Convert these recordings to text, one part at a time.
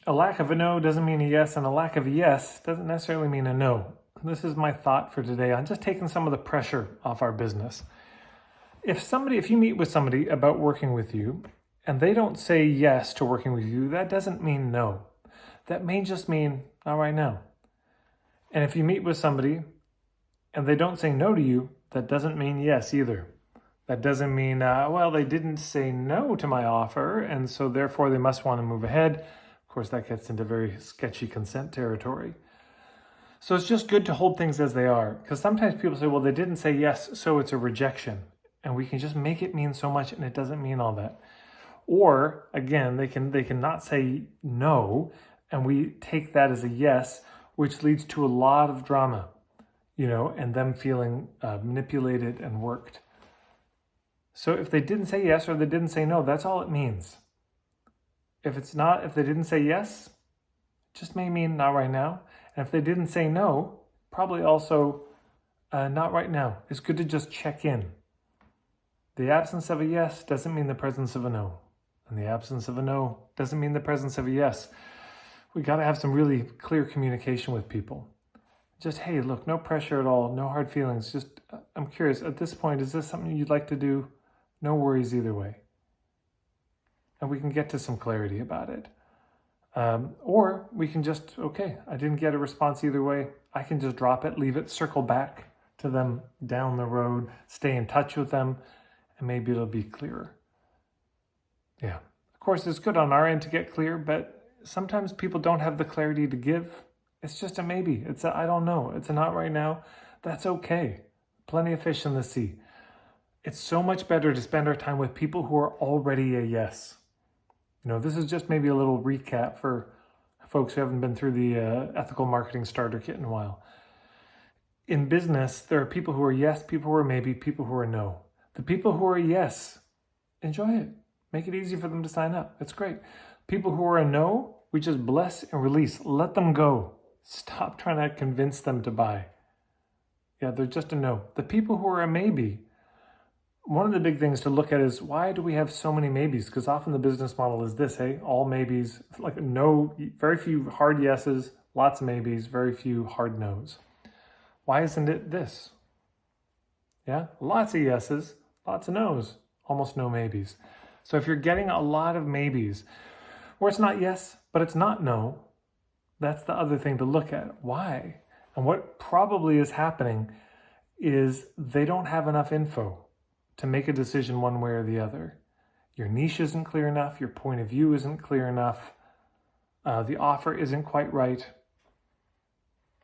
a lack of a no doesn't mean a yes, and a lack of a yes doesn't necessarily mean a no. This is my thought for today on just taking some of the pressure off our business. If you meet with somebody about working with you and they don't say yes to working with you, that doesn't mean no. That may just mean not right now. And if you meet with somebody and they don't say no to you, that doesn't mean yes either. That doesn't mean, well, they didn't say no to my offer, and so therefore they must want to move ahead. Of course, that gets into very sketchy consent territory. So it's just good to hold things as they are, because sometimes people say, well, they didn't say yes, so it's a rejection. And we can just make it mean so much, and it doesn't mean all that. Or, again, they can not say no, and we take that as a yes, which leads to a lot of drama, and them feeling manipulated and worked. So if they didn't say yes or they didn't say no, that's all it means. If they didn't say yes, it just may mean not right now. And if they didn't say no, probably also not right now. It's good to just check in. The absence of a yes doesn't mean the presence of a no. And the absence of a no doesn't mean the presence of a yes. We got to have some really clear communication with people. Just, hey, look, no pressure at all, no hard feelings. Just, I'm curious, at this point, is this something you'd like to do? No worries either way. And we can get to some clarity about it. Or we can just, okay, I didn't get a response either way. I can just drop it, leave it, circle back to them down the road, stay in touch with them, and maybe it'll be clearer. Yeah. Of course, it's good on our end to get clear, but sometimes people don't have the clarity to give. It's just a maybe. It's a I don't know. It's a not right now. That's okay. Plenty of fish in the sea. It's so much better to spend our time with people who are already a yes. This is just maybe a little recap for folks who haven't been through the ethical marketing starter kit in a while. In business, there are people who are yes, people who are maybe, people who are no. The people who are yes, enjoy it. Make it easy for them to sign up. It's great. People who are a no, we just bless and release. Let them go. Stop trying to convince them to buy. Yeah, they're just a no. The people who are a maybe, one of the big things to look at is, why do we have so many maybes? Because often the business model is this, hey, all maybes, like no, very few hard yeses, lots of maybes, very few hard no's. Why isn't it this? Yeah, lots of yeses, lots of no's, almost no maybes. So if you're getting a lot of maybes, or it's not yes, but it's not no, that's the other thing to look at. Why? And what probably is happening is they don't have enough info to make a decision one way or the other. Your niche isn't clear enough. Your point of view isn't clear enough. The offer isn't quite right.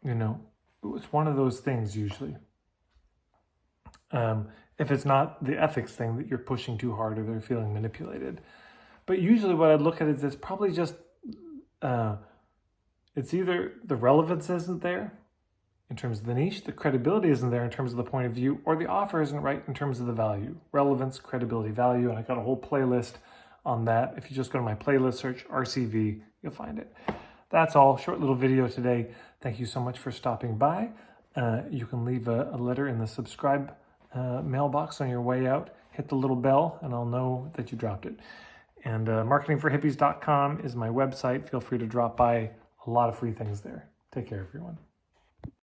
It's one of those things usually. If it's not the ethics thing that you're pushing too hard or they're feeling manipulated. But usually what I'd look at is it's probably just, it's either the relevance isn't there in terms of the niche, the credibility isn't there in terms of the point of view, or the offer isn't right in terms of the value. Relevance, credibility, value, and I got a whole playlist on that. If you just go to my playlist, search RCV, you'll find it. That's all. Short little video today. Thank you so much for stopping by. You can leave a letter in the subscribe mailbox on your way out. Hit the little bell, and I'll know that you dropped it. And marketingforhippies.com is my website. Feel free to drop by. A lot of free things there. Take care, everyone.